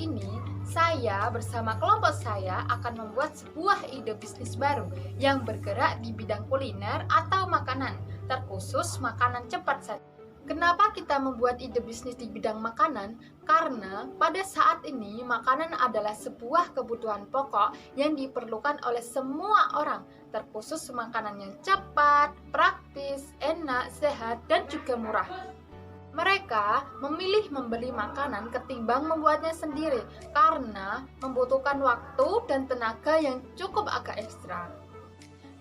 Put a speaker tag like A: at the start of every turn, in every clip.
A: ini, saya bersama kelompok saya akan membuat sebuah ide bisnis baru yang bergerak di bidang kuliner atau makanan, terkhusus makanan cepat saja. Kenapa kita membuat ide bisnis di bidang makanan? Karena pada saat ini makanan adalah sebuah kebutuhan pokok yang diperlukan oleh semua orang, terkhusus makanan yang cepat, praktis, enak, sehat, dan juga murah. Mereka memilih membeli makanan ketimbang membuatnya sendiri karena membutuhkan waktu dan tenaga yang cukup agak ekstra.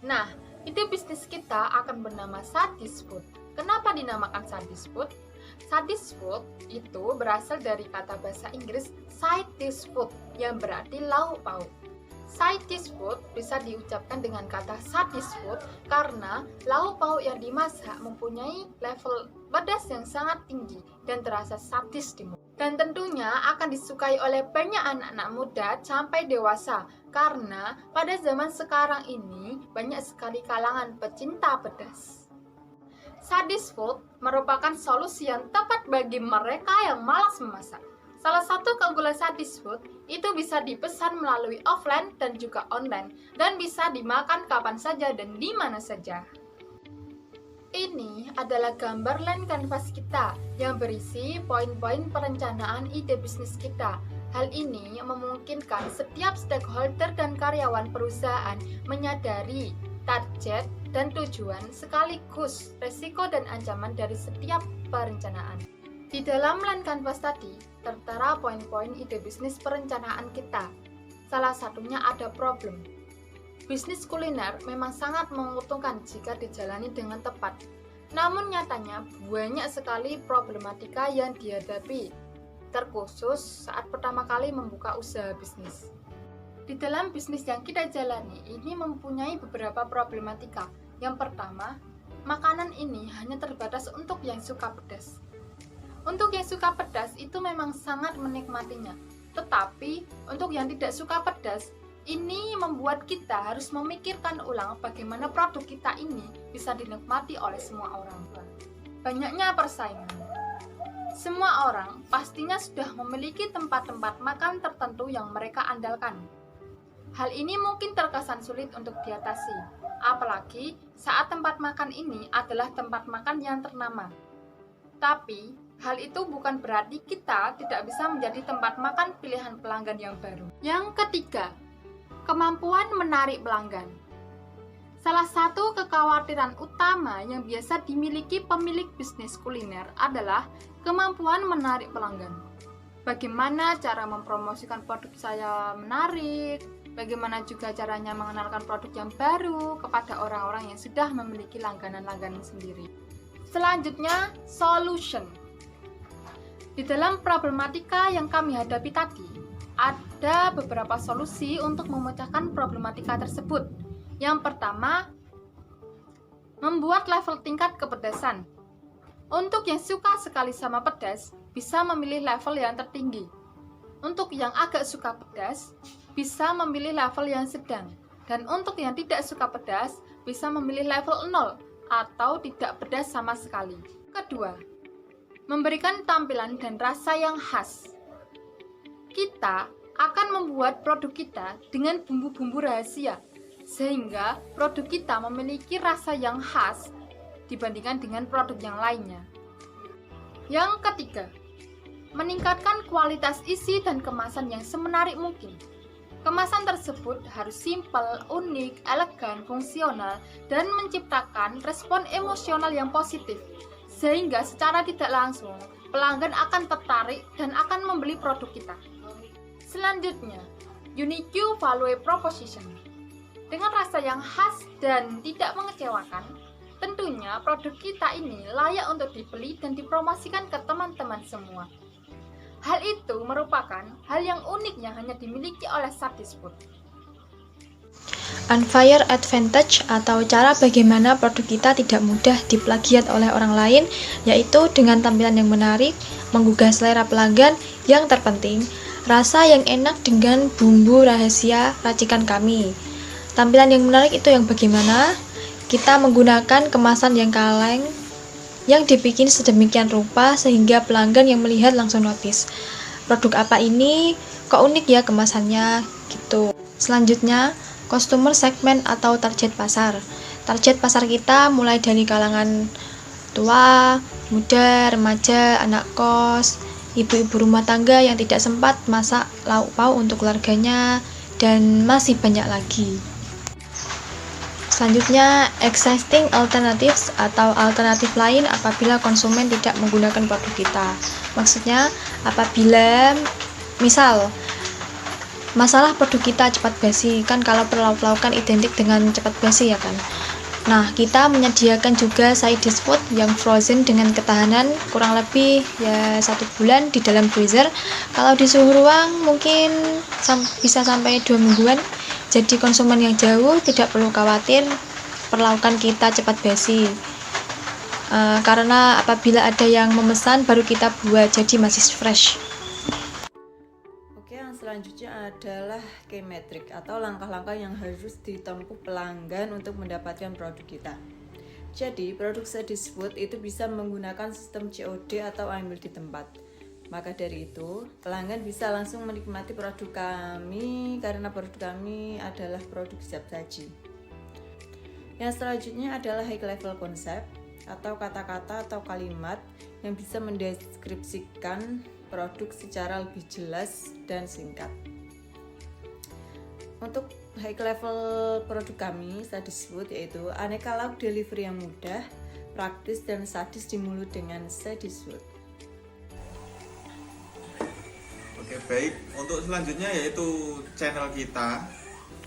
A: Nah, ide bisnis kita akan bernama Sadis Food. Kenapa dinamakan Sadis Food? Sadis Food itu berasal dari kata bahasa Inggris side dish food yang berarti lauk pauk. Side dish food bisa diucapkan dengan kata sadis food karena lauk pauk yang dimasak mempunyai level pedas yang sangat tinggi dan terasa sadis di mulut. Dan tentunya akan disukai oleh banyak anak-anak muda sampai dewasa karena pada zaman sekarang ini banyak sekali kalangan pecinta pedas. Sadis Food merupakan solusi yang tepat bagi mereka yang malas memasak. Salah satu keunggulan Sadis Food itu bisa dipesan melalui offline dan juga online dan bisa dimakan kapan saja dan di mana saja. Ini adalah gambar land canvas kita yang berisi poin-poin perencanaan ide bisnis kita. Hal ini memungkinkan setiap stakeholder dan karyawan perusahaan menyadari target dan tujuan sekaligus resiko dan ancaman dari setiap perencanaan. Di dalam land canvas tadi tertera poin-poin ide bisnis perencanaan kita. Salah satunya ada problem. Bisnis kuliner memang sangat menguntungkan jika dijalani dengan tepat. Namun nyatanya banyak sekali problematika yang dihadapi, terkhusus saat pertama kali membuka usaha bisnis. Di dalam bisnis yang kita jalani ini mempunyai beberapa problematika. Yang pertama, makanan ini hanya terbatas untuk yang suka pedas. Untuk yang suka pedas itu memang sangat menikmatinya. Tetapi untuk yang tidak suka pedas, ini membuat kita harus memikirkan ulang bagaimana produk kita ini bisa dinikmati oleh semua orang. Banyaknya persaingan. Semua orang pastinya sudah memiliki tempat-tempat makan tertentu yang mereka andalkan. Hal ini mungkin terkesan sulit untuk diatasi, apalagi saat tempat makan ini adalah tempat makan yang ternama. Tapi, hal itu bukan berarti kita tidak bisa menjadi tempat makan pilihan pelanggan yang baru. Yang ketiga, kemampuan menarik pelanggan. Salah satu kekhawatiran utama yang biasa dimiliki pemilik bisnis kuliner adalah kemampuan menarik pelanggan. Bagaimana cara mempromosikan produk saya menarik? Bagaimana juga caranya mengenalkan produk yang baru kepada orang-orang yang sudah memiliki langganan-langganan sendiri. Selanjutnya, solution. Di dalam problematika yang kami hadapi tadi, ada beberapa solusi untuk memecahkan problematika tersebut. Yang pertama, membuat level tingkat kepedasan. Untuk yang suka sekali sama pedas, bisa memilih level yang tertinggi. Untuk yang agak suka pedas, bisa memilih level yang sedang. Dan untuk yang tidak suka pedas, bisa memilih level 0 atau tidak pedas sama sekali. Kedua, memberikan tampilan dan rasa yang khas. Kita akan membuat produk kita dengan bumbu-bumbu rahasia, sehingga produk kita memiliki rasa yang khas dibandingkan dengan produk yang lainnya. Yang ketiga, meningkatkan kualitas isi dan kemasan yang semenarik mungkin. Kemasan tersebut harus simpel, unik, elegan, fungsional, dan menciptakan respon emosional yang positif, sehingga secara tidak langsung pelanggan akan tertarik dan akan membeli produk kita. Selanjutnya, unique value proposition. Dengan rasa yang khas dan tidak mengecewakan, tentunya produk kita ini layak untuk dibeli dan dipromosikan ke teman-teman semua. Hal itu merupakan hal yang unik yang hanya dimiliki oleh Sadis Food.
B: Unfair advantage atau cara bagaimana produk kita tidak mudah diplagiat oleh orang lain, yaitu dengan tampilan yang menarik, menggugah selera pelanggan, yang terpenting, rasa yang enak dengan bumbu rahasia racikan kami. Tampilan yang menarik itu yang bagaimana? Kita menggunakan kemasan yang kaleng, yang dibikin sedemikian rupa sehingga pelanggan yang melihat langsung notice. produk apa ini, kok unik ya kemasannya gitu. Selanjutnya, customer segment atau target pasar. Target pasar kita mulai dari kalangan tua, muda, remaja, anak kos, ibu-ibu rumah tangga yang tidak sempat masak lauk pauk untuk keluarganya, dan masih banyak lagi. Selanjutnya, existing alternatives atau alternatif lain apabila konsumen tidak menggunakan produk kita. Maksudnya, apabila misal masalah produk kita cepat basi, kan kalau perlauk-laukan identik dengan cepat basi ya kan. Nah, kita menyediakan juga side dish food yang frozen dengan ketahanan kurang lebih ya 1 bulan di dalam freezer. Kalau di suhu ruang mungkin bisa sampai 2 mingguan. Jadi konsumen yang jauh tidak perlu khawatir perlaukan kita cepat basi. Karena apabila ada yang memesan baru kita buat, jadi masih fresh.
C: Selanjutnya adalah key metric atau langkah-langkah yang harus ditempuh pelanggan untuk mendapatkan produk kita. Jadi, produk side dish food itu bisa menggunakan sistem COD atau ambil di tempat. Maka dari itu, pelanggan bisa langsung menikmati produk kami karena produk kami adalah produk siap saji. Yang selanjutnya adalah high level concept atau kata-kata atau kalimat yang bisa mendeskripsikan produk secara lebih jelas dan singkat. Untuk high level produk kami, side dish food, yaitu aneka lauk delivery yang mudah, praktis dan sadis di mulut dengan side dish food.
D: Oke, baik. Untuk selanjutnya yaitu channel kita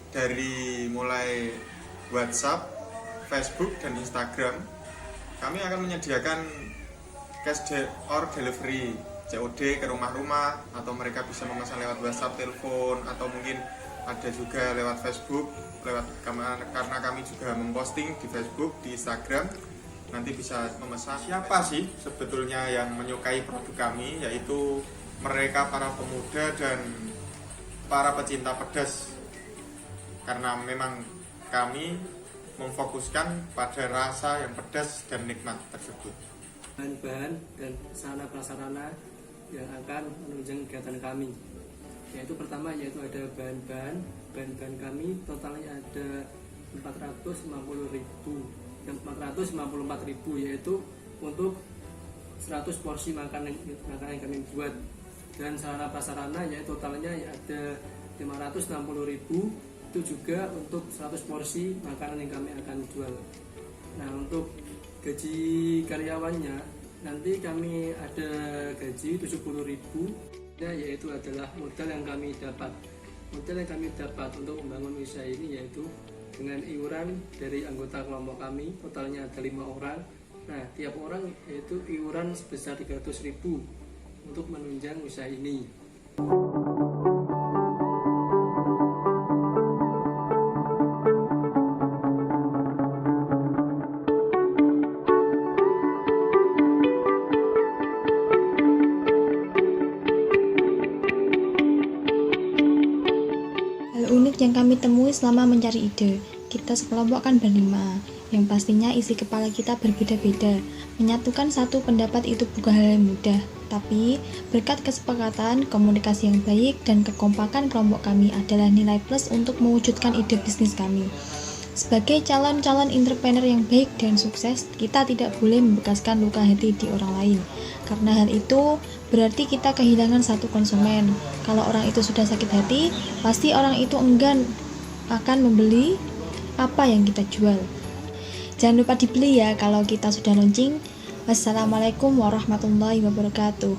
D: dari mulai WhatsApp, Facebook dan Instagram. Kami akan menyediakan cash or delivery COD ke rumah-rumah, atau mereka bisa memesan lewat WhatsApp, telepon, atau mungkin ada juga lewat Facebook, karena kami juga memposting di Facebook, di Instagram. Nanti bisa memesan. Siapa sih sebetulnya yang menyukai produk kami? Yaitu mereka para pemuda dan para pecinta pedas. Karena memang kami memfokuskan pada rasa yang pedas dan nikmat tersebut.
E: Bahan-bahan dan sarana prasarana yang akan menunjang kegiatan kami, yaitu pertama yaitu ada bahan-bahan kami totalnya ada 454.000, yaitu untuk 100 porsi makanan yang kami buat, dan sarana prasarana yaitu totalnya ada 560.000, itu juga untuk 100 porsi makanan yang kami akan jual. Nah, untuk gaji karyawannya nanti kami ada gaji 70.000, yaitu adalah modal yang kami dapat untuk membangun usaha ini, yaitu dengan iuran dari anggota kelompok kami totalnya ada 5 orang. Nah, tiap orang yaitu iuran sebesar 300.000 untuk menunjang usaha ini.
B: Unik yang kami temui selama mencari ide. Kita sekelompok kan berlima, yang pastinya isi kepala kita berbeda-beda. Menyatukan satu pendapat itu bukan hal yang mudah, tapi berkat kesepakatan, komunikasi yang baik, dan kekompakan kelompok kami adalah nilai plus untuk mewujudkan ide bisnis kami. Sebagai calon-calon entrepreneur yang baik dan sukses, kita tidak boleh membekaskan luka hati di orang lain. Karena hal itu berarti kita kehilangan satu konsumen. Kalau orang itu sudah sakit hati, pasti orang itu enggan akan membeli apa yang kita jual. Jangan lupa dibeli ya kalau kita sudah launching. Wassalamualaikum warahmatullahi wabarakatuh.